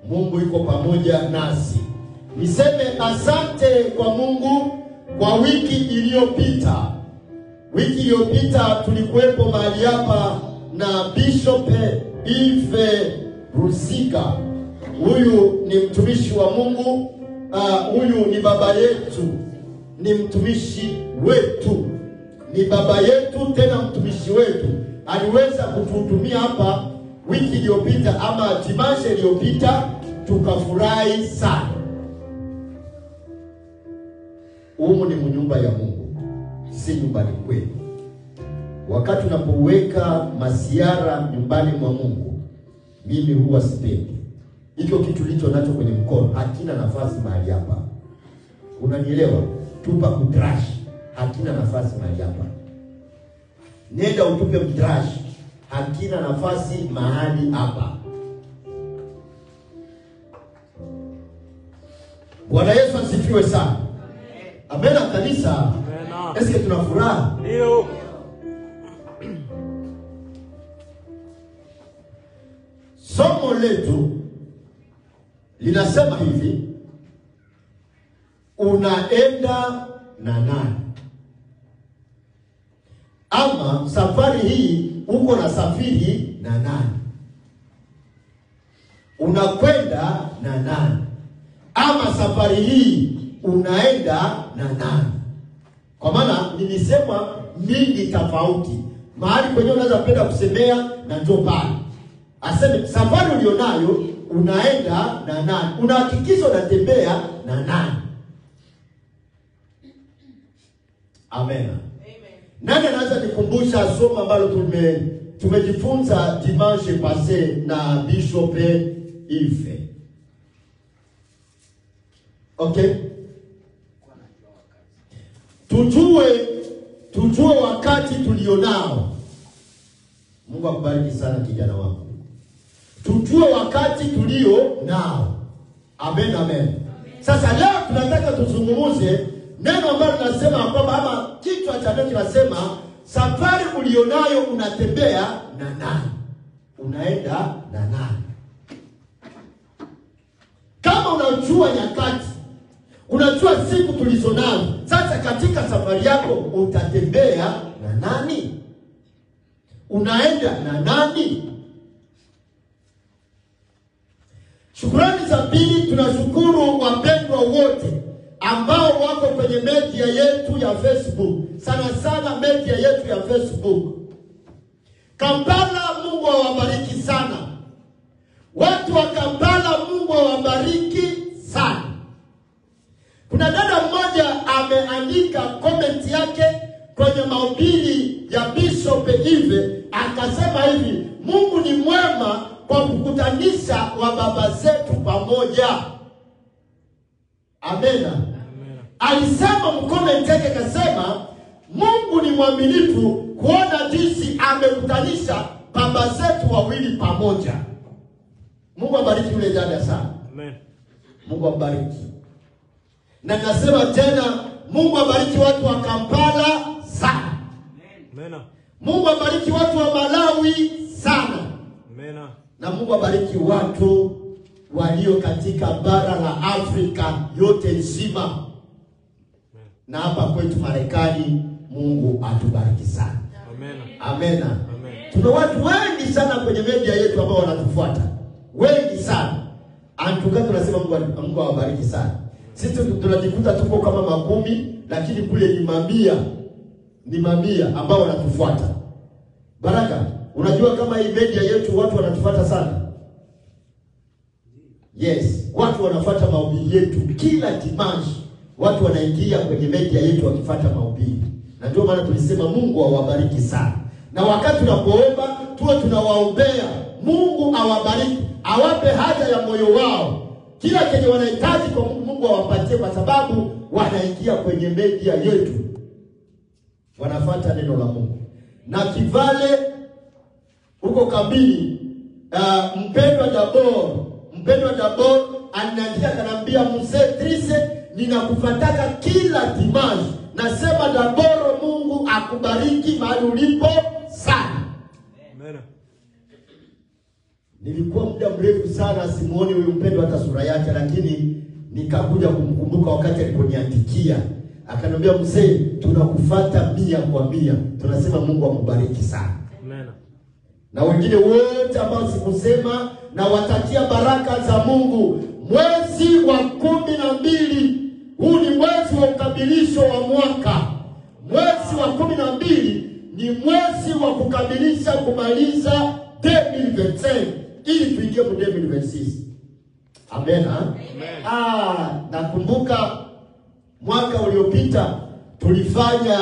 Mungu yuko pamoja nasi. Niseme asante kwa Mungu kwa wiki iliyopita. Wiki iliyopita tulikuwepo mahali hapa na Bishop Yves Rusika. Huyu ni mtumishi wa Mungu. Huyu ni baba yetu, ni mtumishi wetu, ni baba yetu tena mtumishi wetu. Aliweza kutuhudumia hapa wiki iliyopita ama dimanche iliyopita, tukafurahi sana. Humu ni nyumba ya Mungu, si nyumbani kwetu. Wakati unapoweka masiara nyumbani mwa Mungu, mimi huwa sipendi. Hicho kitu licho nacho kwenye mkono hakina nafasi mahali hapa. Unanielewa? Tupa kutrash, hakina nafasi mahali hapa. Nenda utupe mtrash, hakina nafasi mahali hapa. Bwana Yesu asifiwe sana. Amena kanisa. Amena. Eske tuna furaha? Ndio. Somo letu linasema hivi: unaenda na nani? Ama safari hii uko na safiri na nani? Unakwenda na nani? Ama safari hii unaenda na nani? Kwa maana nilisema mingi tofauti. Mahali kwenye unaweza penda kusemea na njoo pale. Aseme safari ulionayo unaenda na nani? Unahakikisha unatembea na nani? Amen. Nani anaweza nikumbusha somo ambalo tumejifunza dimanche passé na Bishop Yves? Okay. Tujue wakati tulionao. Mungu akubariki sana kijana wangu. Tujue wakati tulio nao. Amen, amen. Sasa leo tunataka tuzungumuze neno ambalo tunasema kwamba ama kichwa cha neno kinasema safari ulionayo unatembea na nani? Unaenda na nani? Kama unajua nyakati, unajua siku tulizonazo, sasa katika safari yako utatembea na nani? Unaenda na nani? Shukrani za pili, tunashukuru wapendwa wote ambao wako kwenye media yetu ya Facebook. Sana sana media yetu ya Facebook. Kampala, Mungu awabariki sana. Watu wa Kampala, Mungu awabariki sana. Kuna dada mmoja ameandika comment yake kwenye mahubiri ya Bishop Yves, akasema hivi: Mungu ni mwema kwa kukutanisha wa baba zetu pamoja. Amena. Alisema mcomment yake akasema Mungu ni mwaminifu kuona jinsi amekutanisha baba zetu wawili pamoja. Mungu abariki yule dada sana. Amen. Mungu abariki. Na nasema tena Mungu abariki watu wa Kampala sana. Amen. Mungu abariki watu wa Malawi sana. Amen. Na Mungu abariki watu walio katika bara la Afrika yote nzima. Na hapa kwetu Marekani, Mungu atubariki sana. Amen. Amen. Amen. Tuna watu wengi sana kwenye media yetu ambao wanatufuata. Wengi sana. Antuka tunasema Mungu awabariki sana. Sisi tunajikuta tuko kama 10, lakini kule ni mamia ambao wanatufuata. Baraka, unajua kama hii media yetu watu wanatufuata sana? Yes, watu wanafuata mahubiri yetu kila dimanche. Watu wanaingia kwenye media yetu wakifuata mahubiri. Na ndio maana tulisema Mungu awabariki sana. Na wakati tunapoomba tuwe tunawaombea Mungu awabariki, awape haja ya moyo wao. Kila kenye wanahitaji kwa Mungu awapatie, kwa sababu wanaingia kwenye media yetu. Wanafuata neno la Mungu. Na Kivale huko Kabini, mpendwa Dabor anaandika kanambia Mzee Trise, ninakufataka kila dimanche. Nasema Daboro, Mungu akubariki mahali ulipo sana. Amen. Nilikuwa muda mrefu sana simuoni huyu mpendwa hata sura yake, lakini nikakuja kumkumbuka wakati aliponiandikia. Akaniambia, mzee, tunakufuata 100%. Tunasema Mungu akubariki sana. Amen. Na wengine wote ambao sikusema, na watakia baraka za Mungu. Mwezi wa 12, huu ni mwezi wa ukamilisho wa mwaka. Mwezi wa 12 ni mwezi wa kukamilisha, kumaliza 2025 ili tuingie mu 2026. Amen. Nakumbuka mwaka uliopita tulifanya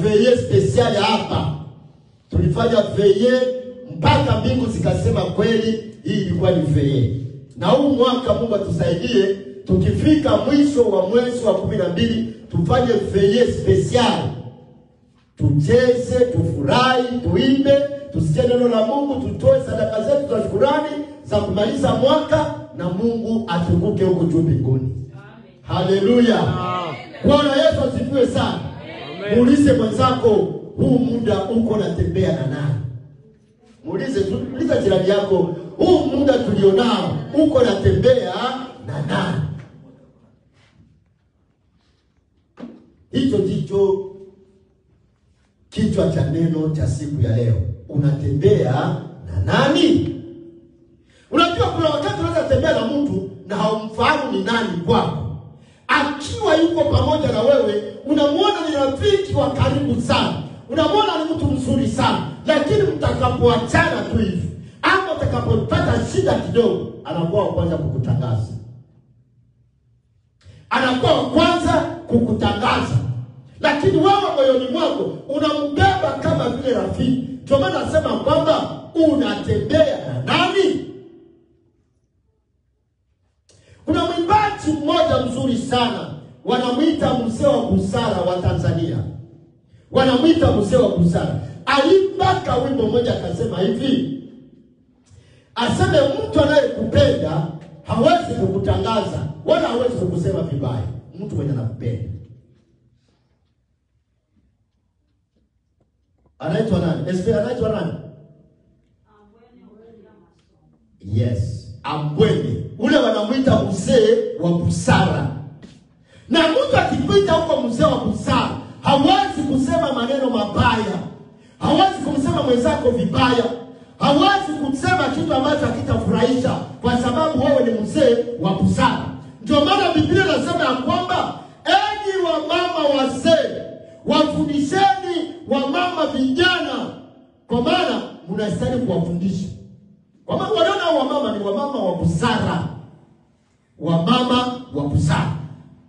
veye special hapa. Tulifanya veye mpaka mbingu zikasema kweli hii ilikuwa ni veye. Na huu mwaka Mungu atusaidie, tukifika mwisho wa mwezi wa 12 tufanye veye special. Tucheze, tufurahi, tuimbe, tusikie neno la Mungu, tutoe sadaka zetu za shukrani za kumaliza mwaka, na Mungu atukuke huko juu mbinguni. Haleluya. Bwana Yesu asifiwe sana. Muulize mwenzako, huu muda uko natembea na nani? Muulize jirani yako, huu muda tulionao uko natembea na nani? Hicho ndicho kichwa cha neno cha siku ya leo. Unatembea na nani? Unajua kuna wakati unaweza tembea na mtu na haumfahamu ni nani kwako. Akiwa yuko pamoja na wewe, unamwona ni rafiki wa karibu sana, unamwona ni mtu mzuri sana, lakini mtakapoachana tu hivi, ama utakapopata shida kidogo, anakuwa wa kwanza kukutangaza. Anakuwa wa kwanza kukutangaza. Lakini wewe moyoni mwako unambeba kama vile rafiki. Ndio maana nasema kwamba unatembea na nani? Kuna mwimbaji mmoja mzuri sana, wanamuita mzee wa busara wa Tanzania. Wanamuita mzee wa busara. Alimbaka wimbo mmoja akasema hivi. Aseme mtu anayekupenda hawezi kukutangaza wala hawezi kukusema vibaya. Mtu mwenye anakupenda. Anaitwa nani? Anaitwa nani? Yes, Ambwene. Ule wanamuita mzee wa busara. Na mtu akikuita huko mzee wa busara, hawezi kusema maneno mabaya. Hawezi kumsema mwenzako vibaya. Hawezi kusema kitu ambacho hakitafurahisha, kwa sababu wewe ni mzee wa busara. Ndio maana Biblia inasema ya kwamba enyi wamama wazee, wafundisheni wamama vijana, kwa maana mnastahili kuwafundisha. Kwa maana wanaona wamama ni wamama wa busara. Wamama wa busara.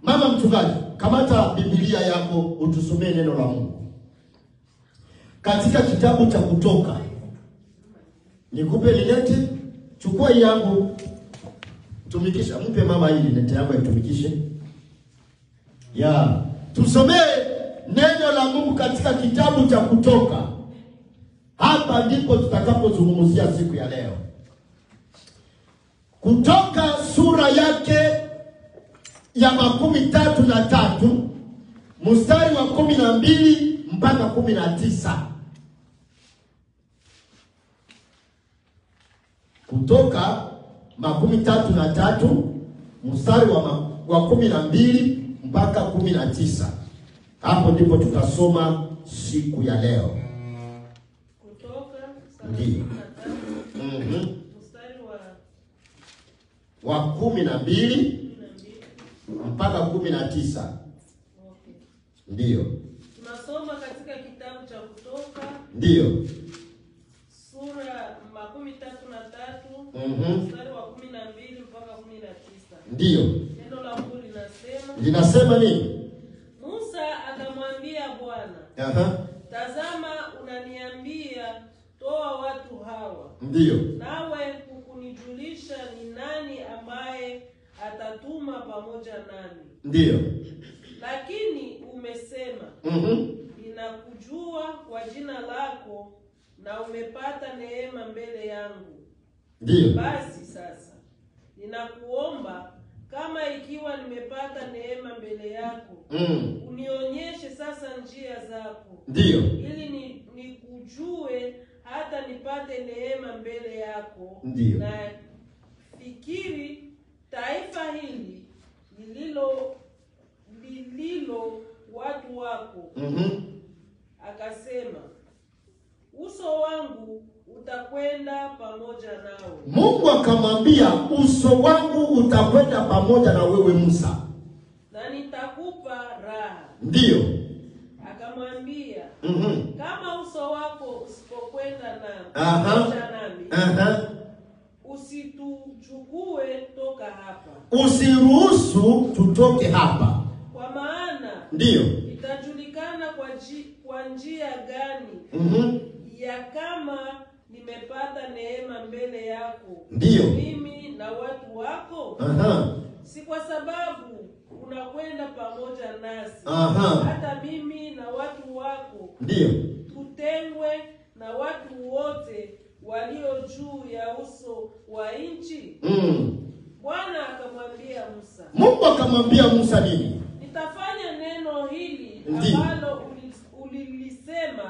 Mama mchungaji, kamata Biblia yako utusomee neno la Mungu. Katika kitabu cha Kutoka. Nikupe lineti, chukua yangu, tumikisha. Mpe mama hii lineti yangu itumikishe. Tusomee neno la Mungu katika kitabu cha Kutoka. Hapa ndipo tutakapozungumzia siku ya leo. Kutoka sura yake ya 33 mstari wa 12 mpaka 19. Kutoka 33 mstari wa 12 mpaka 19. Hapo ndipo tutasoma siku ya leo. Kutoka Ndiyo. mstari wa 12 mpaka 19. Okay. Ndiyo. Tunasoma katika kitabu cha Kutoka. Ndiyo. Sura 33 mstari wa 12 mpaka 19. Ndiyo. Neno la Mungu linasema. Linasema nini? Musa akamwambia Bwana, tazama unaniambia toa watu hawa. Ndiyo. Nawe hukunijulisha ni nani ambaye atatuma pamoja nami. Ndiyo. Lakini umesema, ninakujua kwa jina lako na umepata neema mbele yangu. Ndiyo. Basi sasa ninakuomba, kama ikiwa nimepata neema mbele yako, unionyeshe sasa njia zako. Ndiyo. Ili nikujue hata hata nipate neema mbele yako. Ndiyo. Na fikiri taifa hili lililo watu wako. Akasema, uso wangu utakwenda pamoja nao. Mungu akamwambia, uso wangu utakwenda pamoja na wewe Musa, na nitakupa raha. Ndiyo. Akamwambia, kama uso wako usipokwenda nami, usituchukue toka hapa. Usiruhusu tutoke hapa. Kwa maana ndiyo, itajulikana kwa njia gani ya kama nimepata neema mbele yako, ndiyo, mimi na watu wako. Si kwa sababu unakwenda pamoja nasi, hata mimi na watu wako ndiyo, tutengwe na watu wote walio juu ya uso wa nchi. Bwana akamwambia Musa. Mungu akamwambia Musa nini? Nitafanya neno hili ambalo ulilisema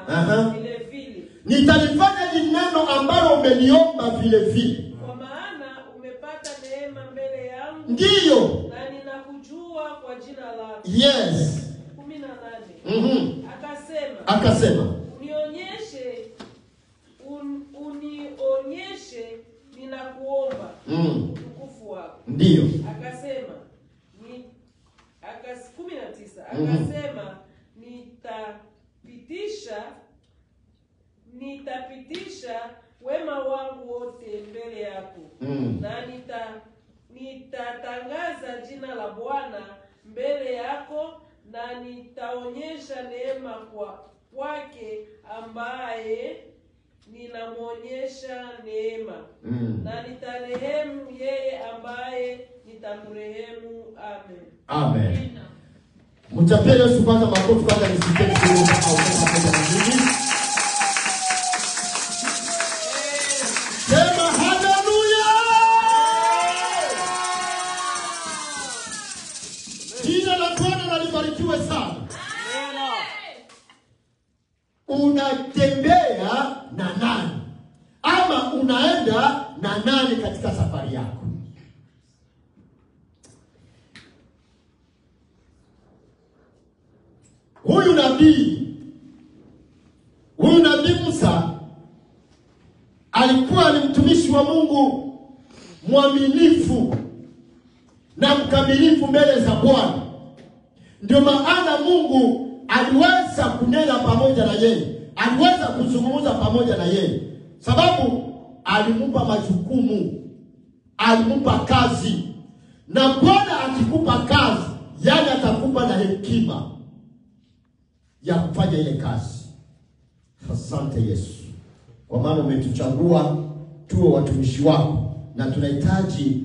vile vile. Nitalifanya hili neno ambalo umeniomba vile vile. Kwa maana umepata neema mbele yangu. Ndiyo. Na ninakujua kwa jina lako. Yes. 18. Akasema, unionyeshe ninakuomba utukufu wako. Ndiyo. Akasema 19. Akasema, nitapitisha wema wangu wote mbele yako. Na nitatangaza jina la Bwana mbele yako, na nitaonyesha neema kwake ambaye ninamwonyesha neema. Na nitarehemu yeye ambaye nitamrehemu. Amen. Amen. Mchapie Yesu kwanza makofi kwanza nisikie kidogo pamoja na mimi. Sema haleluya. Jina la Bwana libarikiwe sana. Unatembea na nani? Ama unaenda na nani katika safari yako? Huyu nabii Musa alikuwa ni mtumishi wa Mungu mwaminifu na mkamilifu mbele za Bwana. Ndio maana Mungu aliweza kunena pamoja na yeye, aliweza kuzungumza pamoja na yeye, sababu alimpa majukumu, alimpa kazi. Na Bwana akikupa kazi, yani atakupa na hekima ya kufanya ile kazi. Asante Yesu, kwa maana umetuchagua tuwe watumishi wako, na tunahitaji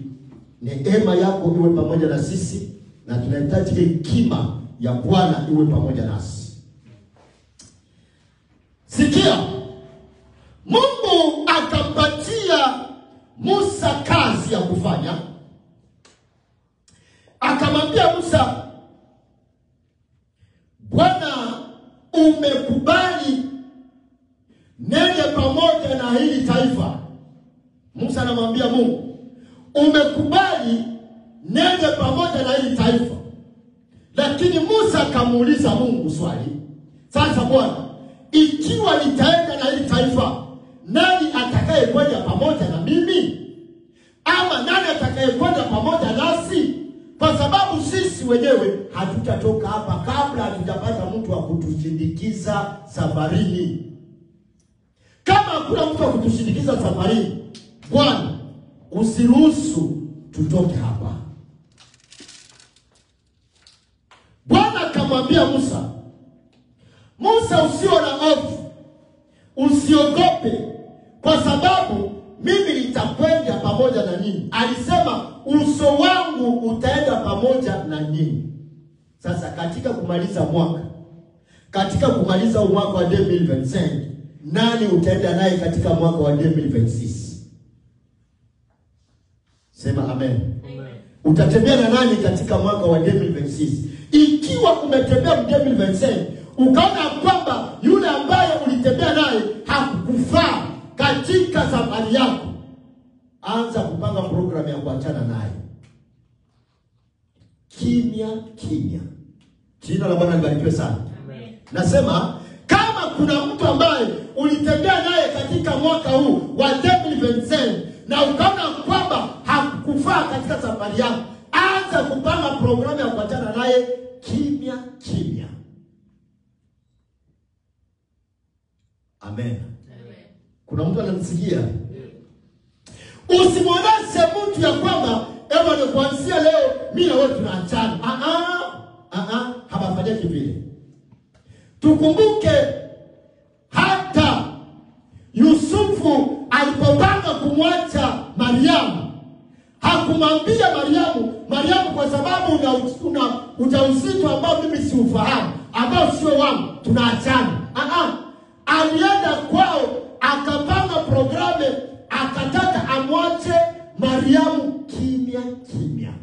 neema yako iwe pamoja na sisi, na tunahitaji hekima ya Bwana iwe pamoja nasi. Sikia, Mungu akampatia Musa kazi ya kufanya. Akamwambia Musa, Bwana umekubali nende pamoja na hili taifa. Musa anamwambia Mungu, umekubali nende pamoja na hili taifa. Lakini Musa akamuuliza Mungu swali, sasa Bwana, ikiwa nitaenda na hili taifa, nani atakayekwenda pamoja na mimi? Ama nani atakayekwenda pamoja nasi? Kwa sababu sisi wenyewe hatutatoka hapa kabla hatujapata mtu wa kutushindikiza safarini. Kama hakuna mtu wa kutushindikiza safarini, Bwana usiruhusu tutoke hapa. Bwana akamwambia Musa, Musa, usio na hofu, usiogope, kwa sababu mimi nitakwenda pamoja na ninyi. Alisema uso wangu utaenda pamoja na ninyi. Sasa katika kumaliza mwaka, katika kumaliza mwaka wa 2025, nani utaenda naye katika mwaka wa 2026? Sema amen. Amen. Utatembea na nani katika mwaka wa 2026? Ikiwa umetembea 2025 ukaona kwamba yule ambaye ulitembea naye hakukufaa, katika safari yako, anza kupanga programu ya kuachana naye. Kimya kimya. Jina la Bwana libarikiwe sana. Amen. Nasema kama kuna mtu ambaye ulitembea naye katika mwaka huu wa 2027 na ukaona kwamba hakufaa katika safari yako, anza kupanga programu ya kuachana naye kimya kimya. Amen. Amen. Kuna mtu ananisikia? Usimwonyeshe mtu ya kwamba ewa ni kuanzia leo mimi na wewe tunaachana. Hapafanya vile. Tukumbuke hata Yusufu alipopanga kumwacha Mariamu, hakumwambia Mariamu kwa sababu una ujauzito ambao mimi si ufahamu, ambao sio wangu, tunaachana. Alienda kwao, akapanga programu, akataka amwache Mariamu kimya kimya.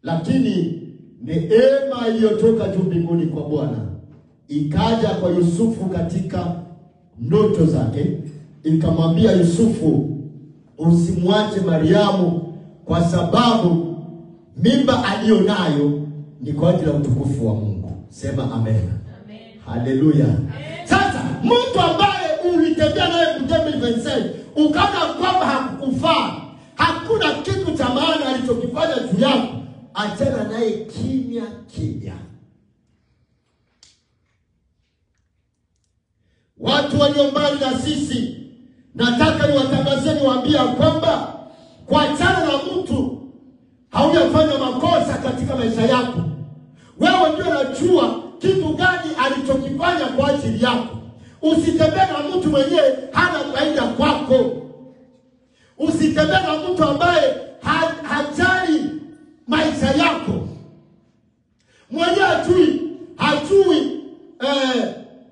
Lakini neema iliyotoka juu mbinguni kwa Bwana ikaja kwa Yusufu katika ndoto zake, ikamwambia Yusufu, usimwache Mariamu kwa sababu mimba aliyonayo ni kwa ajili ya utukufu wa Mungu. Sema amen. Amen. Haleluya. Sasa mtu ambaye ulitembea naye kutembea ukaona kwamba hakukufaa, hakuna kitu cha maana alichokifanya juu yako, achana naye kimya kimya. Watu walio mbali na sisi, nataka niwatangazie, niwaambie kwamba kuachana na mtu haujafanya makosa katika maisha yako. Wewe ndio unajua kitu gani alichokifanya kwa ajili yako. Usitembee na mtu mwenyewe hana faida kwako. Usitembee na mtu ambaye hajali maisha yako. Mwenyewe hajui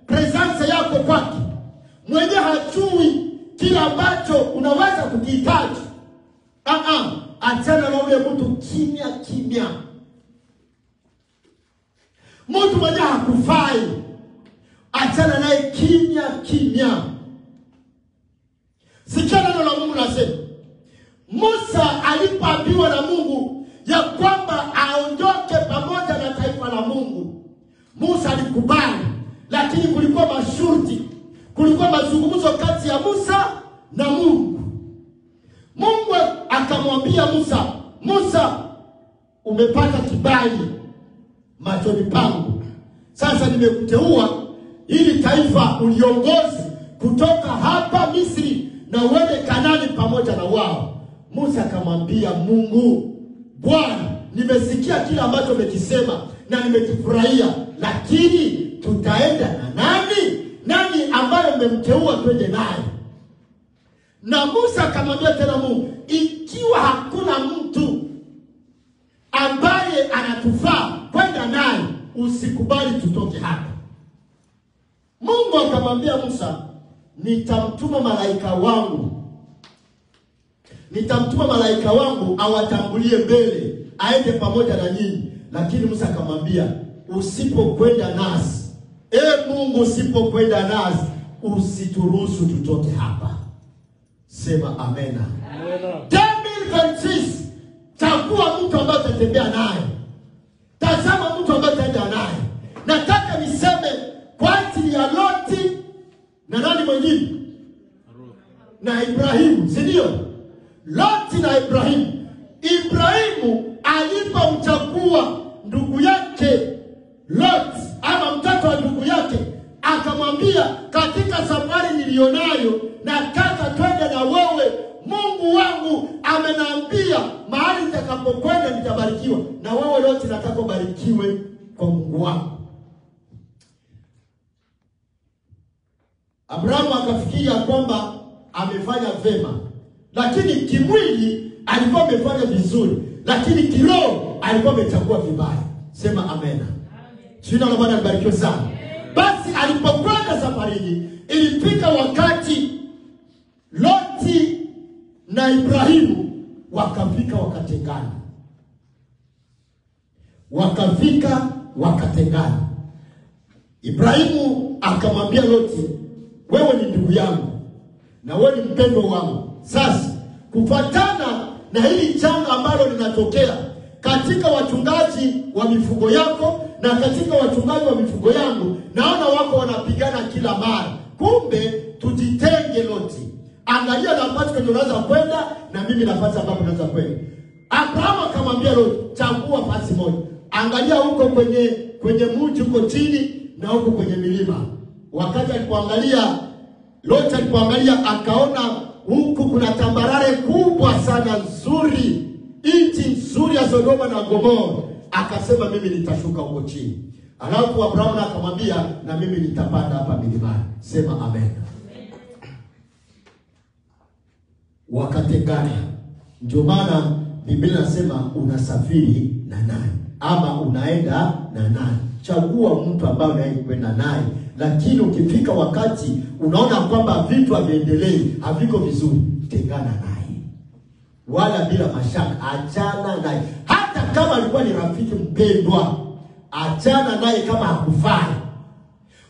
presence yako kwake. Mwenyewe hajui kila ambacho unaweza kukihitaji. Achana na ule mtu kimya kimya. Mtu mwenyewe hakufai, achana naye kimya kimya. Sikia neno la Mungu nasema, Musa alipoambiwa na Mungu ya kwamba aondoke pamoja na taifa la Mungu, Musa alikubali, lakini kulikuwa masharti, kulikuwa mazungumzo kati ya Musa na Mungu. Mungu akamwambia Musa, Musa, umepata kibali machoni pangu. Sasa nimekuteua ili taifa uliongozi kutoka hapa Misri na uende Kanaani pamoja na wao. Musa akamwambia Mungu, Bwana, nimesikia kila ambacho umekisema na nimekifurahia, lakini tutaenda na nani? Nani ambaye umemteua twende naye? Na Musa akamwambia tena Mungu, ikiwa hakuna mtu ambaye anatufaa kwenda naye, usikubali tutoke hapa. Mungu akamwambia Musa, nitamtuma malaika wangu awatangulie mbele, aende pamoja na nyinyi. Lakini Musa akamwambia, usipokwenda nasi, Mungu, usipokwenda nasi, usituruhusu tutoke hapa. Sema amena. Chagua mtu ambaye utatembea naye. Tazama mtu ambaye utaenda naye. Nataka niseme kwa ajili ya Loti na nani mwingine? Na Ibrahimu, si ndio? Loti na Ibrahimu. Ibrahimu alipomchagua ndugu yake Loti ama mtoto wa ndugu yake, akamwambia, katika safari nilionayo nataka twende na wewe. Mungu wangu amenambia mahali nitakapokwenda nitabarikiwa, na wewe Loti nataka ubarikiwe kwa Mungu wangu. Abrahamu akafikiria kwamba amefanya vema, lakini kimwili alikuwa amefanya vizuri, lakini kiroho alikuwa amechagua vibaya. Sema amena. Jina la Bwana libarikiwe sana. Basi alipokwenda safarini, ilifika wakati Loti na Ibrahimu wakatengana. Ibrahimu akamwambia Loti, wewe ni ndugu yangu, na wewe ni mpendwa wangu. Sasa kufuatana na hili janga ambalo linatokea katika wachungaji wa mifugo yako na katika wachungaji wa mifugo yangu, naona wako wanapigana kila mara. Kumbe tujitenge Loti. Angalia nafasi kwenye unaweza kwenda na mimi nafasi ambapo unaweza kwenda. Abraham akamwambia Loti, chagua nafasi moja. Angalia huko kwenye mji huko chini na huko kwenye milima. Wakati alipoangalia, Loti alipoangalia akaona huku kuna tambarare kubwa sana nzuri, nchi nzuri ya Sodoma na Gomora. Akasema mimi nitashuka huko chini. Alafu Abraham akamwambia na mimi nitapanda hapa milimani. Sema amen. Wakatengana. Ndio maana Biblia inasema unasafiri na nani ama unaenda na nani. Chagua mtu ambaye unayekwenda naye. Lakini ukifika wakati unaona kwamba vitu haviendelei, haviko vizuri, tengana naye. Wala bila mashaka achana naye. Hata kama alikuwa ni rafiki mpendwa, achana naye kama hakufai.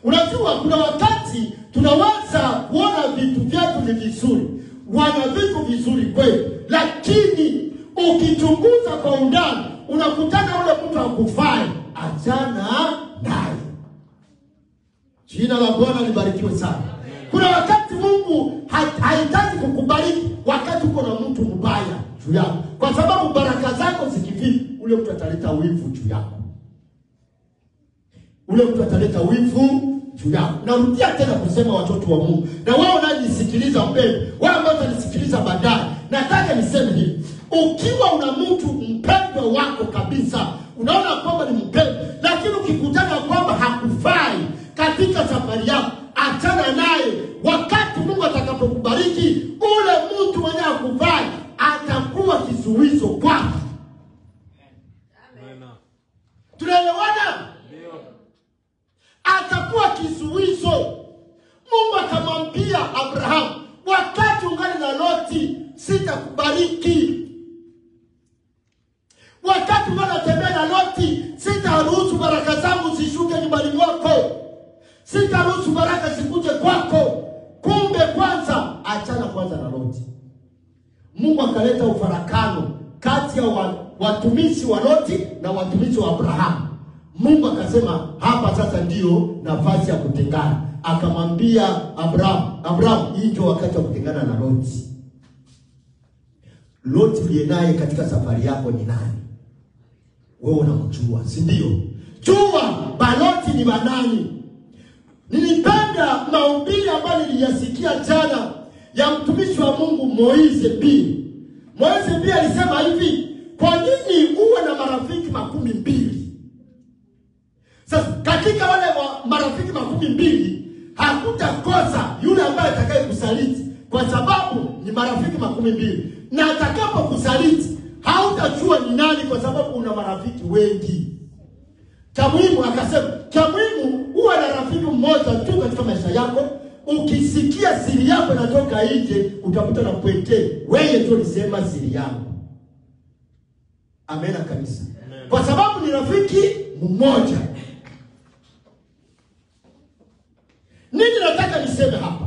Unajua kuna wakati tunaweza kuona vitu vyetu ni vizuri, wana vitu vizuri kweli, lakini ukichunguza kwa undani unakutana ule mtu hakufai, achana naye. Jina la Bwana libarikiwe sana. Kuna wakati Mungu hahitaji kukubariki wakati uko na mtu mbaya juu yako, kwa sababu baraka zako zikifika ule mtu ataleta wivu juu yako. Ule mtu ataleta wivu juu yako. Narudia tena kusema watoto wa Mungu, na wao wananisikiliza mpendwa, wao ambao watanisikiliza baadaye, nataka niseme hivi. Ukiwa una mtu mpendwa wako kabisa, unaona kwamba ni mpendwa, lakini ukikutana kwamba hakufai katika safari yako, achana naye. Wakati Mungu atakapokubariki, ule mtu mwenye hakufai atakuwa kizuizo kwako. Amen. Tunaelewana? Ndio. Atakuwa kizuizo. Mungu akamwambia Abraham, wakati ungali na Loti sitakubariki. Wakati unatembea na Loti sitaruhusu baraka zangu zishuke nyumbani mwako. Sitaruhusu baraka zikuje kwako. Kumbe kwanza achana kwanza na Loti. Mungu akaleta ufarakano kati ya watumishi wa Loti na watumishi wa Abraham. Mungu akasema hapa sasa ndio nafasi ya kutengana. Akamwambia Abraham, hii ndio wakati wa kutengana na Loti. Loti uliye naye katika safari yako ni nani? Wewe unamjua, si ndio? Jua baloti ni banani. Nilipenda mahubiri ambayo niliyasikia jana ya mtumishi wa Mungu Moise B. Moise B alisema hivi, kwa nini uwe na marafiki 12? Sasa katika wale marafiki 12 hakutakosa yule ambaye atakayekusaliti, kwa sababu ni marafiki 12. Na atakapokusaliti hautajua ni nani, kwa sababu una marafiki wengi. Cha muhimu akasema, cha muhimu uwe na rafiki mmoja tu katika maisha yako. Ukisikia siri yako inatoka nje, utakuta na kwete, wewe tu ulisema siri yangu. Amena kanisa. Amen. Kwa sababu ni rafiki mmoja. Nini nataka niseme hapa?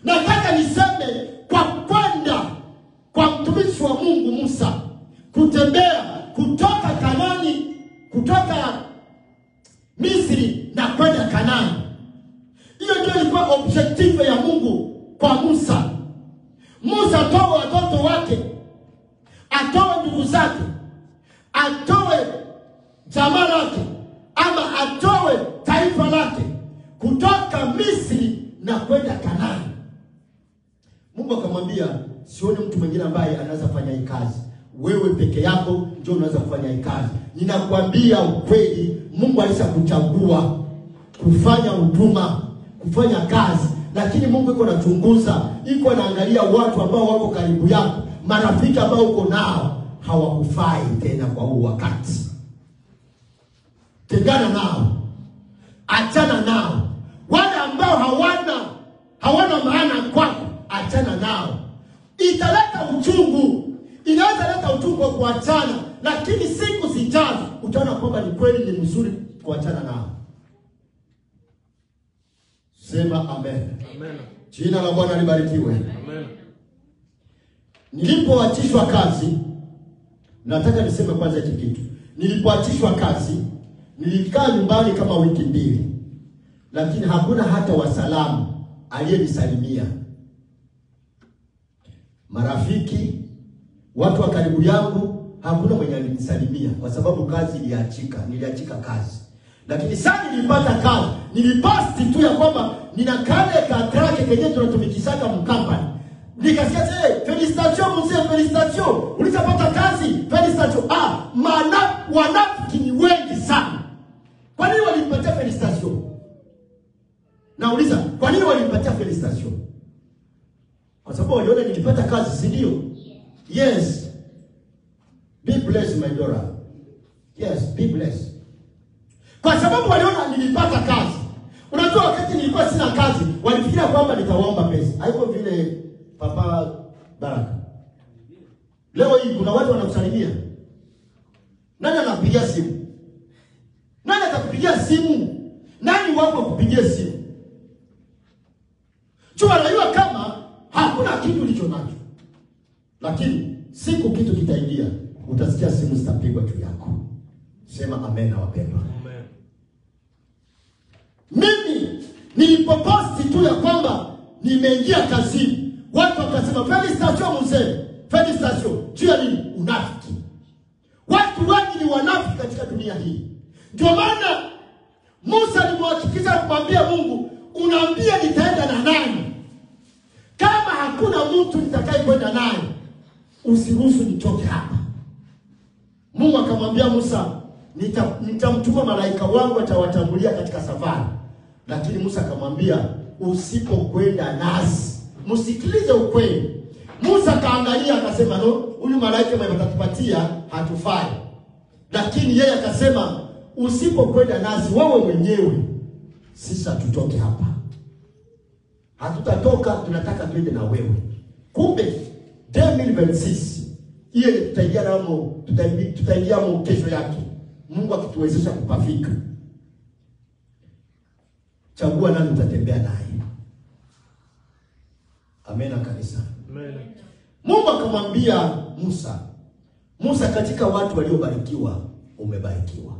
Nataka niseme kwa kwenda kwa mtumishi wa Mungu Musa kutembea kutoka Kanani, kutoka Misri na kwenda Kanani. Hiyo ndio ilikuwa objective ya Mungu kwa Musa. Musa atoe watoto wake, atoe ndugu zake, atoe jamaa lake, ama atoe taifa lake kutoka Misri na kwenda Kanani. Mungu akamwambia, sioni mtu mwingine ambaye anaweza fanya hii kazi. Wewe peke yako ndio unaweza kufanya hii kazi. Ninakwambia ukweli, Mungu alishakuchagua kufanya huduma, kufanya kazi, lakini Mungu yuko anachunguza, yuko anaangalia watu ambao wako karibu yako, marafiki ambao uko nao hawakufai tena kwa huu wakati. Tengana nao. Achana nao. Wale ambao hawana maana kwako, achana nao. Italeta uchungu. Inaweza leta uchungu kwa kuachana, lakini siku zijazo utaona kwamba ni kweli ni mzuri kuachana nao. Sema amen. Amen. Jina la Bwana libarikiwe. Amen. Nilipoachishwa kazi, nataka niseme kwanza hiki kitu. Nilipoachishwa kazi, nilikaa nyumbani kama wiki 2. Lakini hakuna hata wasalamu aliyenisalimia. Marafiki, watu wa karibu yangu, hakuna mwenye alinisalimia kwa sababu kazi niliachika kazi. Lakini sasa nilipata kazi, niliposti tu ya kwamba nina kale katrake kenye tunatumikisaka mkampani. Nikasikia felicitation mzee, felicitation. Ulipata kazi, felicitation. Maana wanafiki ni wengi sana. Kwa nini walimpatia felicitation? Nauliza, kwa nini walimpatia felicitation? Kwa sababu waliona nilipata kazi, si ndio? Yes. Be blessed my daughter. Yes, be blessed. Kwa sababu waliona nilipata kazi. Unajua wakati nilikuwa sina kazi, walifikiria kwamba nitaomba pesa. Haiko vile Papa Baraka. Leo hii kuna watu wanakusalimia. Nani anakupigia simu? Nani atakupigia simu? Nani wako kupigia simu? Unajua kama hakuna kitu ulicho nacho. Lakini siku kitu kitaingia, utasikia simu zitapigwa juu yako. Sema amen na wapendwa. Amen. Mimi nilipoposti tu ya kwamba nimeingia kazini, watu wakasema felicitation mzee, felicitation. Juu ya nini? Unafiki. Watu wengi ni wanafiki katika dunia hii. Ndio maana Musa alimhakikisha kumwambia Mungu, unaambia nitaenda na nani? Kama hakuna mtu nitakaye kwenda naye, usiruhusu nitoke hapa. Mungu akamwambia Musa, nitamtuma malaika wangu atawatangulia katika safari. Lakini Musa akamwambia, usipokwenda nasi, msikilize ukweli. Musa kaangalia akasema, no, huyu malaika mwenye atatupatia hatufai. Lakini yeye akasema, usipokwenda nasi wewe mwenyewe, sisi tutoke hapa. Hatutatoka, tunataka twende na wewe. Kumbe 2026 ile tutaingia kesho yake. Mungu akituwezesha kupafika. Chagua nani utatembea naye. Amen kanisa. Amen. Mungu akamwambia Musa, katika watu waliobarikiwa umebarikiwa.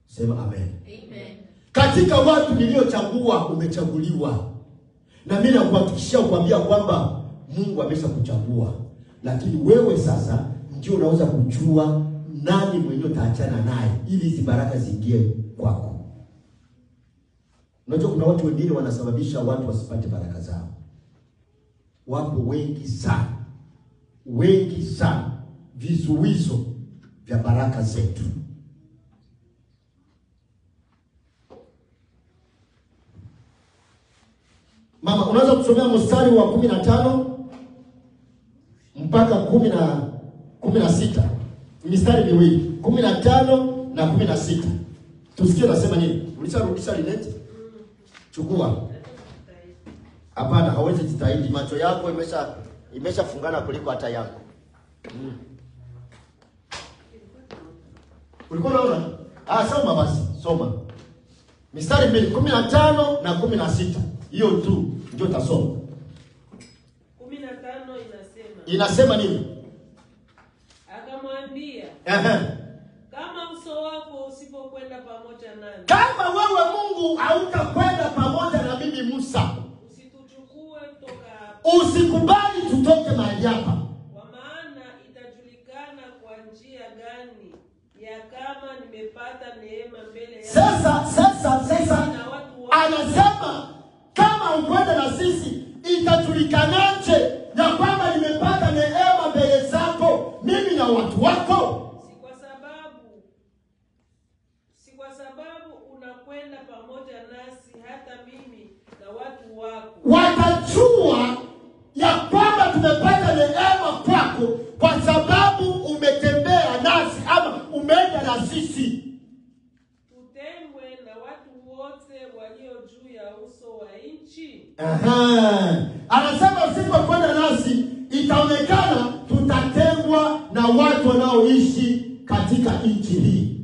Sema amen. Amen. Katika watu niliochagua umechaguliwa. Na mimi nakuhakikishia kuambia kwamba Mungu ameshakuchagua. Lakini wewe sasa ndio unaweza kujua nani mwenyewe utaachana naye ili hizi baraka ziingie kwako. Unajua kuna watu wengine wanasababisha watu wasipate baraka zao. Wapo wengi sana. Wengi sana. Vizuizo vya baraka zetu. Mama, unaweza kusomea mstari wa 15 mpaka 16. Mistari miwili, 15 na 16. Tusikie nasema nini? Ulisharudisha lineti? Chukua. Hapana, hawezi jitahidi, macho yako imeshafungana kuliko hata yako. Ulikuwa unaona? Soma basi, soma. Mistari mbili, 15 na 16. Hiyo tu ndio utasoma. 15 inasema. Inasema nini? Akamwambia, kama uso wako usipokwenda pamoja nami. Kama wewe Mungu hautakwenda pamoja na mimi Musa, usituchukue kutoka hapa. Usikubali tutoke mahali hapa. Kwa maana itajulikana kwa njia gani ya kama nimepata neema mbele yako. Sasa anasema kama ukwenda na sisi, itajulikanaje ya kwamba nimepata neema mbele zako mimi na watu wako? Si kwa sababu unakwenda pamoja nasi, hata mimi na watu wako watajua ya kwamba tumepata neema kwako kwa sababu umetembea nasi ama umeenda na sisi. Tutengwe na watu wote walio juu ya uso wa nchi. Anasema usipokwenda nasi itaonekana tutatengwa na watu wanaoishi katika nchi hii.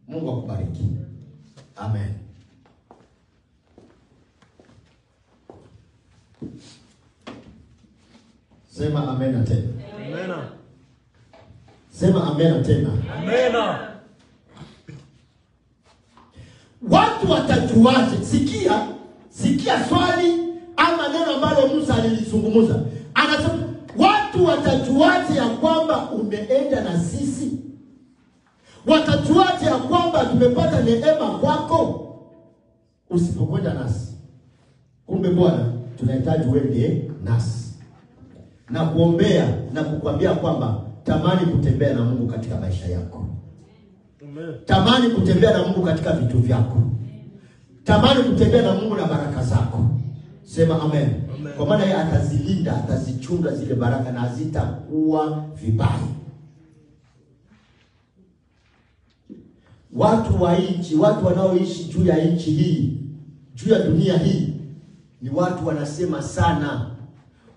Mungu akubariki. Amen. Sema amena tena. Amena. Sema amena tena. Amena. Watu watajuaje? Sikia swali ama neno ambalo Musa alilizungumza. Anasema watu watajuaje ya kwamba umeenda na sisi? Watajuaje ya kwamba tumepata neema kwako usipokwenda nasi? Kumbe Bwana, tunahitaji uende nasi na kuombea na kukwambia kwamba tamani kutembea na Mungu katika maisha yako. Amen. Tamani kutembea na Mungu katika vitu vyako. Tamani kutembea na Mungu na baraka zako. Sema amen. Amen. Kwa maana yeye atazilinda, atazichunga zile baraka na hazitakuwa vibaya. Watu wa nchi, watu wanaoishi juu ya nchi hii, juu ya dunia hii, ni watu wanasema sana.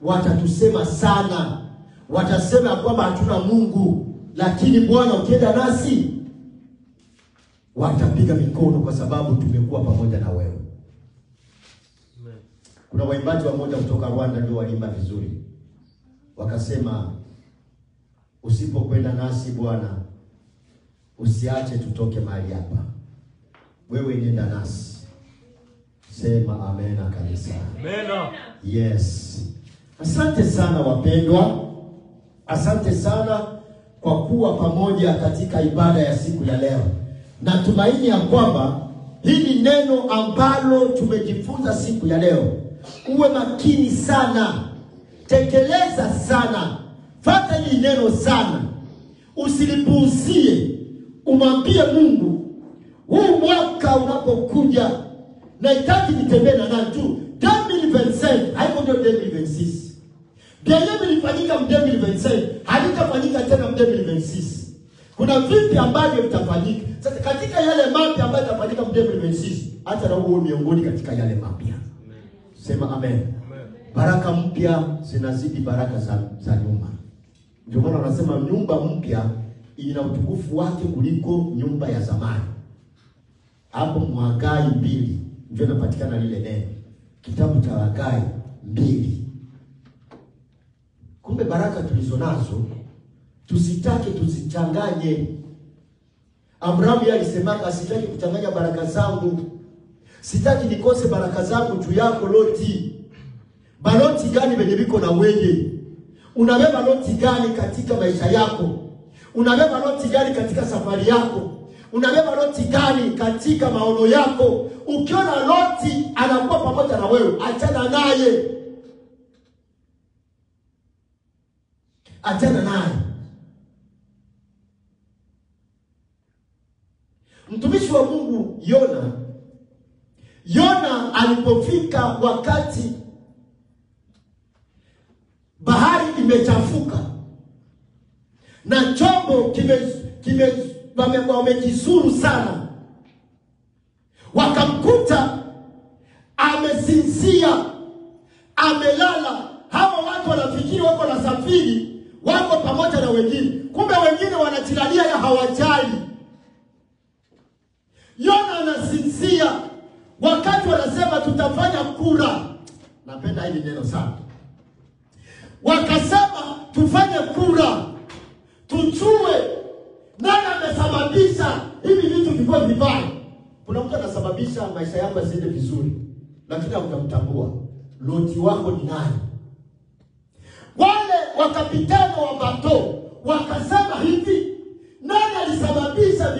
Watatusema sana. Watasema kwamba hatuna Mungu, lakini Bwana ukienda nasi watapiga mikono kwa sababu tumekuwa pamoja na wewe. Amen. Kuna waimbaji wamoja kutoka Rwanda ndio walimba vizuri. Wakasema usipokwenda nasi Bwana, usiache tutoke mahali hapa. Wewe nenda nasi. Sema amena kanisa. Amena. Yes. Asante sana wapendwa. Asante sana kwa kuwa pamoja katika ibada ya siku ya leo. Natumaini ya kwamba hili neno ambalo tumejifunza siku ya leo, uwe makini sana, tekeleza sana, fuata hili neno sana, usilipuuzie. Umwambie Mungu, huu mwaka unapokuja nahitaji nitembee na nani tu. 2025 haiko ndio 2026. Bienye vilifanyika 2025 halitafanyika tena 2026. Kuna vipi ambavyo vitafanyika. Sasa katika yale mapya ambayo yatafanyika 2026, hata na uwe miongoni katika yale mapya. Sema amen. Amen. Baraka mpya zinazidi baraka za nyuma. Ndio maana wanasema nyumba mpya ina utukufu wake kuliko nyumba ya zamani. Hapo Hagai 2 ndio inapatikana lile neno. Kitabu cha Hagai 2. Kumbe baraka tulizonazo tusitake tusichanganye. Abrahamu yeye alisema asitaki kuchanganya baraka zangu. Sitaki nikose baraka zangu juu yako Loti. Baloti gani venye biko na wewe? Unabeba loti gani katika maisha yako? Unabeba loti gani katika safari yako? Unabeba loti gani katika maono yako? Ukiona Loti anakuwa pamoja na wewe, achana naye. Achana naye. Mtumishi wa Mungu Yona alipofika wakati bahari imechafuka na chombo wamekizuru sana, wakamkuta amesinzia, amelala. Hawa watu wanafikiri wako na safiri, wako pamoja na wengine, kumbe wengine wanajilalia ya hawajali. Yona anasinzia wakati wanasema tutafanya kura. Napenda hili neno sana. Wakasema tufanye kura, tujue nani amesababisha hivi vitu vikuwe vibaya. Kuna mtu anasababisha maisha yako yasiende vizuri, lakini hutamtambua. Loti wako ni nani? Wale wakapitana wa bato wakasema hivi, nani alisababisha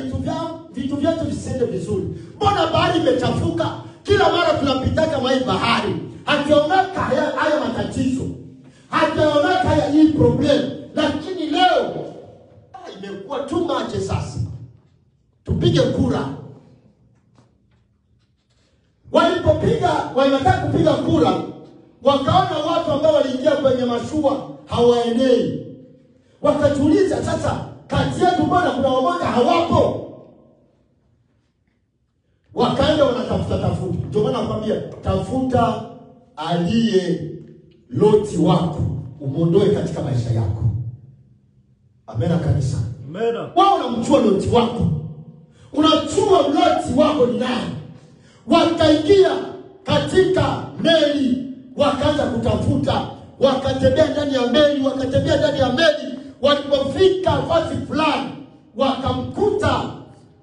vitu vyetu visiende vizuri? Mbona bahari imechafuka? Kila mara tunapitaka mai bahari, hatuonaka haya matatizo, hatuonaka haya hii problem, lakini leo imekuwa too much. Sasa tupige kura. Wanataka kupiga kura, wakaona watu ambao waliingia kwenye mashua hawaenei. Wakajiuliza, sasa kati yetu mbona kuna wamoja hawapo? Wakaenda wanatafuta. Ndio maana nakwambia tafuta aliye Loti wako, umondoe katika maisha yako. Amena kanisa. Amena. Wao unamjua Loti wako. Unajua Loti wako ni nani? Wakaingia katika meli, wakaanza kutafuta wakatembea ndani ya meli. Walipofika fasi fulani, wakamkuta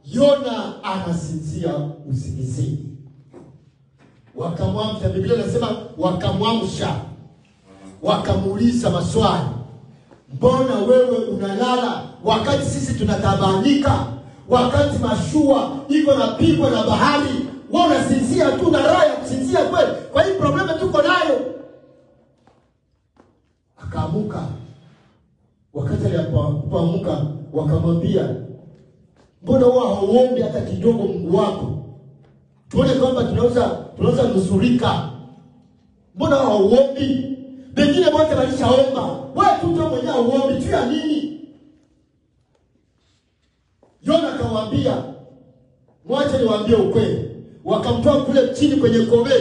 Yona anasinzia usingizini. Wakamwamsha, Biblia inasema wakamwamsha, wakamuuliza maswali. Mbona wewe unalala wakati sisi tunatabanika? Wakati mashua iko napigwa na bahari, wewe unasinzia tu, na raha ya kusinzia kweli? Kwa hii problema tuko nayo. Akaamuka. Wakati alipoamuka, wakamwambia, mbona wewe hauombi hata kidogo Mungu wako? Tuone kwamba tunaweza nusurika. Mbona wewe hauombi? Wengine wote walishaomba. Wewe tu ndio mwenyewe hauombi, tu ya nini? Yona akawaambia, mwache niwaambie ukweli. Wakamtoa kule chini kwenye kobe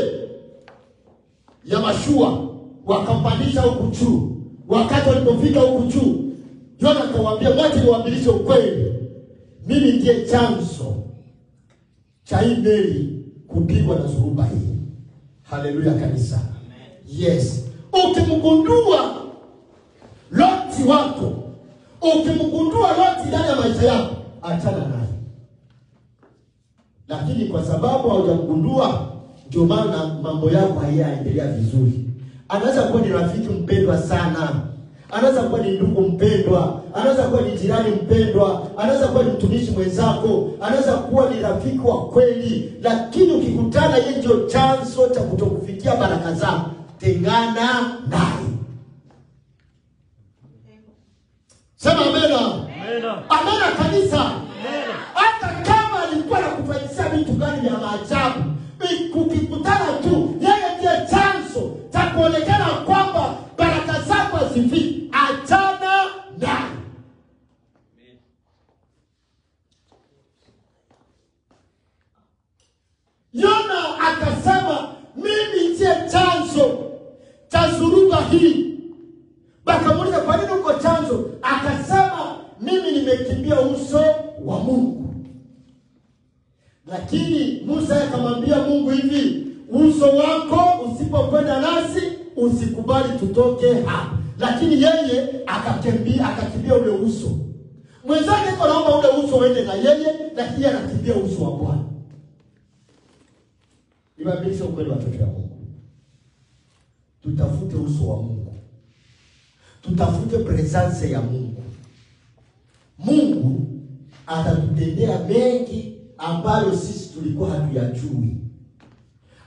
ya mashua, wakampandisha huku juu. Wakati walipofika huku juu, Yona akawaambia, mwache niwaambilishe ukweli. Mimi ndiye chanzo cha hii meli kupigwa na suruba hii. Haleluya kanisa. Yes. Ukimgundua Loti wako, ukimgundua Loti ndani ya maisha yako, achana naye. Lakini kwa sababu haujamgundua, ndio maana mambo yako hayaendelea vizuri. Anaweza kuwa ni rafiki mpendwa sana, anaweza kuwa ni ndugu mpendwa, anaweza kuwa ni jirani mpendwa, anaweza kuwa ni mtumishi mwenzako, anaweza kuwa ni rafiki wa kweli, lakini ukikutana yeye ndio chanzo cha kutokufikia baraka zako, tengana naye. Sema amena. Amena kanisa. Hata kama alikuwa anakufanyia vitu gani vya maajabu, ukikutana tu yeye ndiye chanzo cha kuonekana kwamba baraka zako hazifiki, achana naye. Yona akasema, mimi ndiye chanzo cha suruba hii. Bakamuuliza, kwa nini uko chanzo? Akasema, mimi nimekimbia uso wa Mungu. Lakini Musa akamwambia Mungu hivi, uso wako usipokwenda nasi, usikubali tutoke hapa. Lakini yeye akakimbia ule uso. Mwenzake kwa naomba ule uso uende na yeye, lakini anakimbia uso wa Bwana. Ibadilisha ukweli watoto wa Mungu. Tutafute uso wa Mungu. Tutafute presence ya Mungu. Mungu atatutendea mengi ambayo sisi tulikuwa hatuyajui.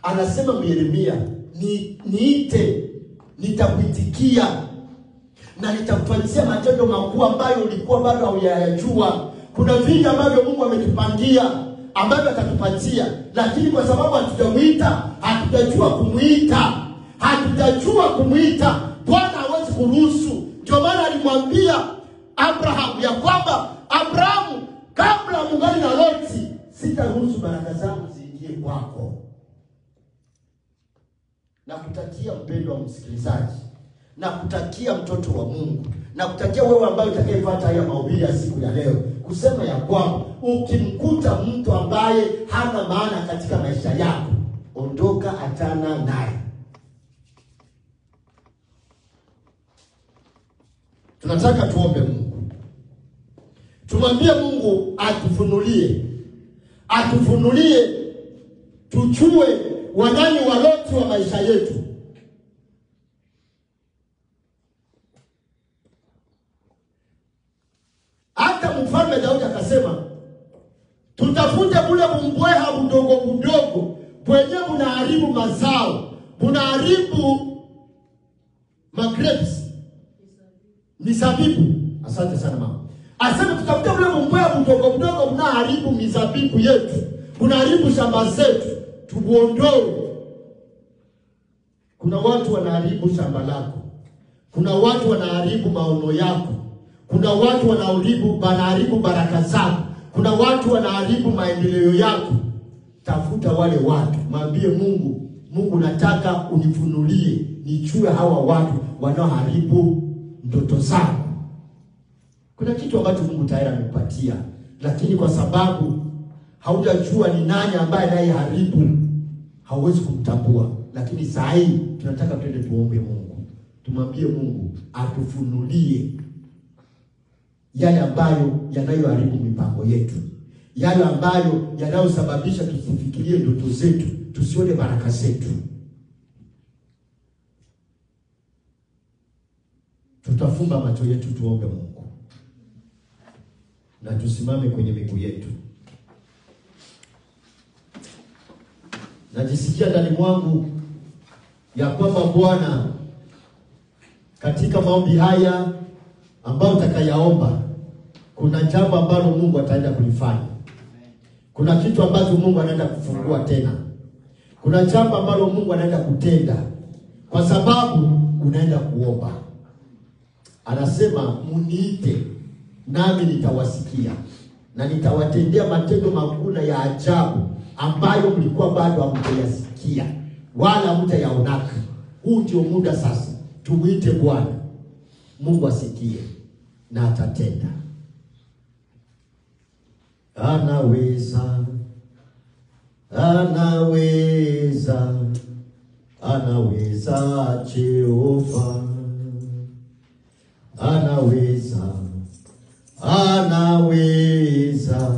Anasema Yeremia, niite, nitakuitikia, na nitakufanyia matendo makubwa ambayo ulikuwa bado hauyajua. Kuna vingi ambavyo Mungu ametupangia, ambavyo atatupatia, lakini kwa sababu hatujamuita, hatujajua kumuita, Bwana hawezi kuruhusu. Ndio maana alimwambia Abraham ya kwamba, Abrahamu, kabla mungali na Loti, sitaruhusu baraka zangu ziingie kwako. Na kutakia mpendwa msikilizaji, na kutakia mtoto wa Mungu, na kutakia wewe ambaye utakayefuata haya mahubiri ya siku ya leo, kusema ya kwamba ukimkuta mtu ambaye hana maana katika maisha yako, ondoka, achana naye. Tunataka tuombe Mungu. Tumwambie Mungu atufunulie tujue wanani wa Loti wa maisha yetu. Hata mfalme Daudi akasema, tutafute bule bumbweha budogo budogo bwenye bunaharibu mazao, bunaharibu magrapes, mizabibu. Asante sana mama. Asema tutafute bule bumbweha budogo budogo bunaharibu mizabibu yetu, bunaharibu shamba zetu, tubuondoe. Kuna watu wanaharibu shamba lako. Kuna watu wanaharibu maono yako. Kuna watu wanaharibu baraka zako. Kuna watu wanaharibu maendeleo yako. Tafuta wale watu. Mwambie Mungu, nataka unifunulie, nijue hawa watu wanaoharibu ndoto zangu. Kuna kitu ambacho Mungu tayari amepatia, lakini kwa sababu haujajua ni nani ambaye anayeharibu, hauwezi kumtambua. Lakini saa hii tunataka twende tuombe Mungu. tumwambie Mungu atufunulie yale ambayo yanayoharibu mipango yetu, yale ambayo yanayosababisha tusifikirie ndoto zetu, tusione baraka zetu. Tutafumba macho yetu, tuombe Mungu na tusimame kwenye miguu yetu. Najisikia ndani mwangu ya kwamba Bwana, katika maombi haya ambayo utakayaomba, kuna jambo ambalo Mungu ataenda kulifanya. Kuna kitu ambacho Mungu anaenda kufungua tena. Kuna jambo ambalo Mungu anaenda kutenda, kwa sababu unaenda kuomba. Anasema muniite nami nitawasikia, na nitawatendea matendo makuu na ya ajabu ambayo mlikuwa bado hamjayasikia wala mtayaonaka. Huu ndio muda sasa. Tumuite Bwana. Mungu asikie na atatenda. Anaweza, anaweza, anaweza Jehova. Anaweza, anaweza,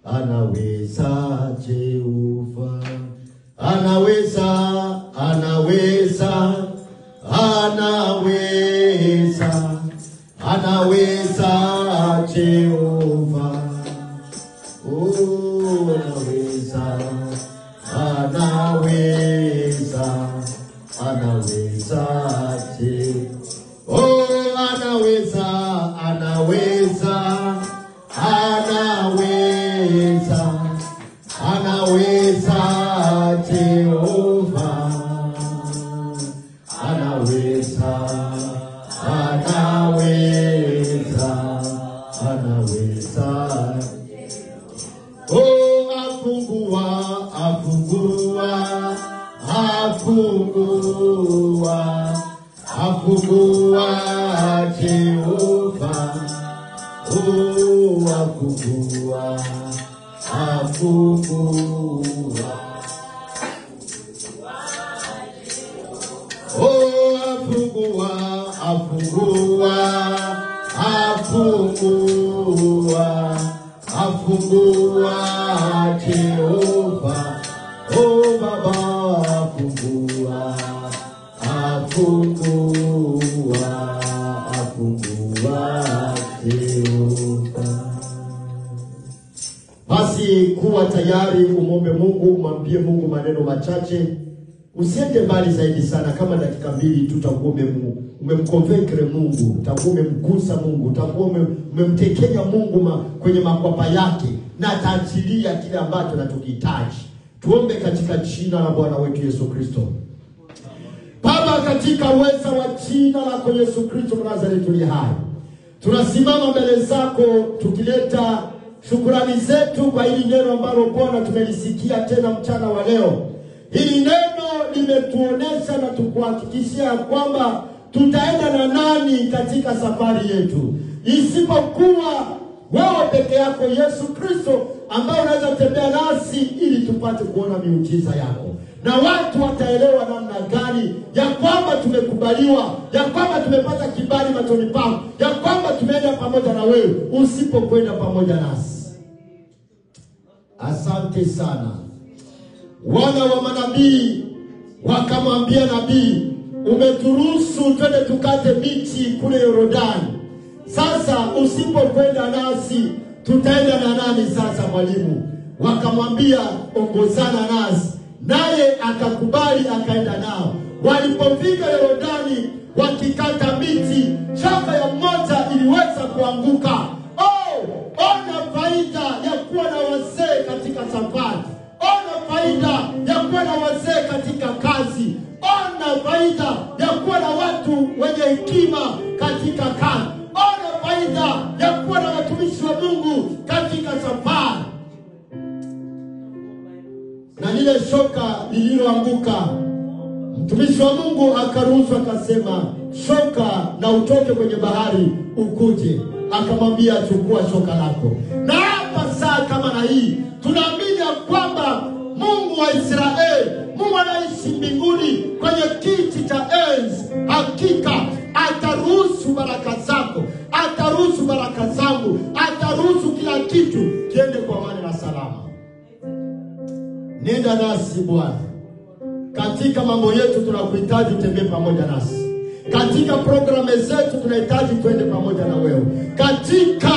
anaweza Jehova. Anaweza, anaweza, anaweza, anaweza Jehova. Oh, anaweza, anaweza, anaweza Jehova. Oh, anaweza, anaweza, anaweza, anaweza Jehova. Anaweza, anaweza, anaweza. Oh, afungua, afungua, afungua, afungua Jehova. Oh, afungua, afungua. Oh, afungua, afungua, afungua, afungua Jehova. Oh, Baba, afungua, afungua, afungua Jehova. Basi kuwa tayari umombe Mungu, mwambie Mungu maneno machache. Usiende mbali zaidi sana, kama dakika 2 tutakuwa umemconvaincre Mungu, utakuwa umemgusa Mungu, utakuwa umemtekenya Mungu kwenye makwapa yake, na ataachilia kile ambacho tunachokihitaji. Tuombe katika jina la Bwana wetu Yesu Kristo. Baba, katika uweza wa jina lako Yesu Kristo Mnazareti aliye hai, tunasimama mbele zako tukileta shukrani zetu kwa hili neno ambalo Bwana tumelisikia tena mchana wa leo. Hili neno limetuonesha na tukuhakikishia kwamba tutaenda na nani katika safari yetu, isipokuwa wewe peke yako Yesu Kristo, ambaye unaweza kutembea nasi ili tupate kuona miujiza yako. Na watu wataelewa namna gani ya kwamba tumekubaliwa, ya kwamba tumepata kibali machoni pako, ya kwamba tumeenda pamoja na wewe usipokwenda pamoja nasi. Asante sana. Wana wa manabii wakamwambia nabii, umeturuhusu twende tukate miti kule Yordani. Sasa usipokwenda nasi tutaenda na nani sasa mwalimu? Wakamwambia ongozana nasi. Naye akakubali, akaenda nao. Walipofika Yordani wakikata miti, shamba ya mmoja iliweza kuanguka. Oh, ona faida ya kuwa na wazee katika safari. Ona faida ya kuwa na wazee katika kazi. Ona faida ya kuwa na watu wenye hekima katika kazi. Ona faida ya kuwa na watumishi wa Mungu katika safari. Na lile shoka lililoanguka, mtumishi wa Mungu akaruhusu, akasema, shoka na utoke kwenye bahari ukuje. Akamwambia, chukua shoka lako. Na hapa saa kama na hii tunaamini kwamba Mungu wa Israeli, Mungu anaishi mbinguni kwenye kiti cha enzi, hakika ataruhusu baraka zako, ataruhusu baraka zangu, ataruhusu kila kitu kiende kwa amani na salama. Nenda nasi Bwana. Katika mambo yetu tunakuhitaji utembee pamoja nasi. Katika programu zetu tunahitaji twende pamoja na wewe. Katika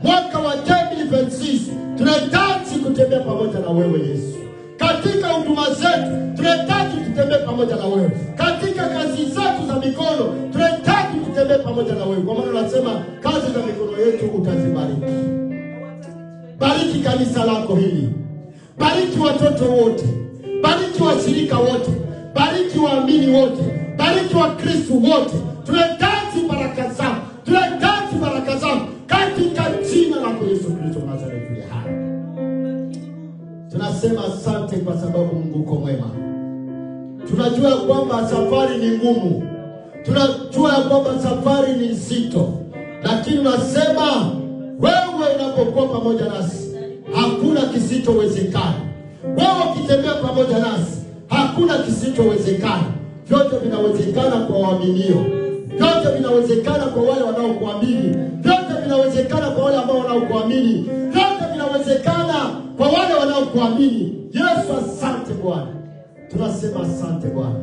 mwaka wa 2026 tunahitaji kutembea pamoja na wewe Yesu. Katika huduma zetu tunahitaji tutembee pamoja na wewe. Katika kazi zetu za mikono tunahitaji tutembee pamoja na wewe. Kwa maana unasema kazi za mikono yetu utazibariki. Bariki kanisa lako hili. Bariki watoto wote. Bariki washirika wote. Bariki waamini wote. Bariki wa Kristo wote. Tunahitaji baraka zako. Tunahitaji baraka zako katika jina la Yesu Kristo Nazareti. Tunasema asante kwa sababu Mungu uko mwema. Tunajua kwamba safari ni ngumu. Tunajua kwamba safari ni nzito. Lakini unasema wewe unapokuwa pamoja nasi hakuna kisichowezekana. Wewe ukitembea pamoja nasi hakuna kisichowezekana. Vyote vinawezekana kwa waaminio. Vyote vinawezekana kwa wale wanaokuamini. Vyote vinawezekana kwa wale ambao wanaokuamini. Vyote vinawezekana kwa wale wanaokuamini. Yesu, asante Bwana. Tunasema asante Bwana.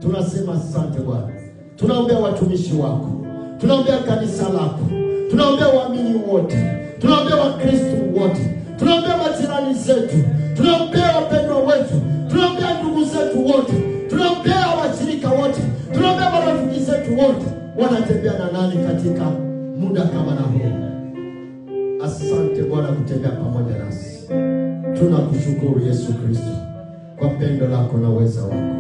Tunasema asante Bwana. Tunaombea watumishi wako. Tunaombea kanisa lako. Tunaombea waamini wote. Tunaombea Wakristo wote. Tunaombea majirani zetu. Tunaombea wapendwa wetu. Tunaombea ndugu zetu wote. Tunaombea washirika wote. Tunaombea marafiki zetu wote. Wanatembea na nani katika muda kama na huu? Asante Bwana kutembea pamoja nasi. Tunakushukuru Yesu Kristo kwa pendo lako na uweza wako.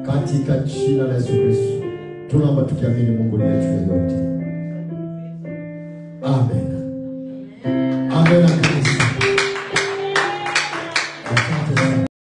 Katika jina la Yesu Kristo tunaomba tukiamini Mungu ni wetu yote. Amen.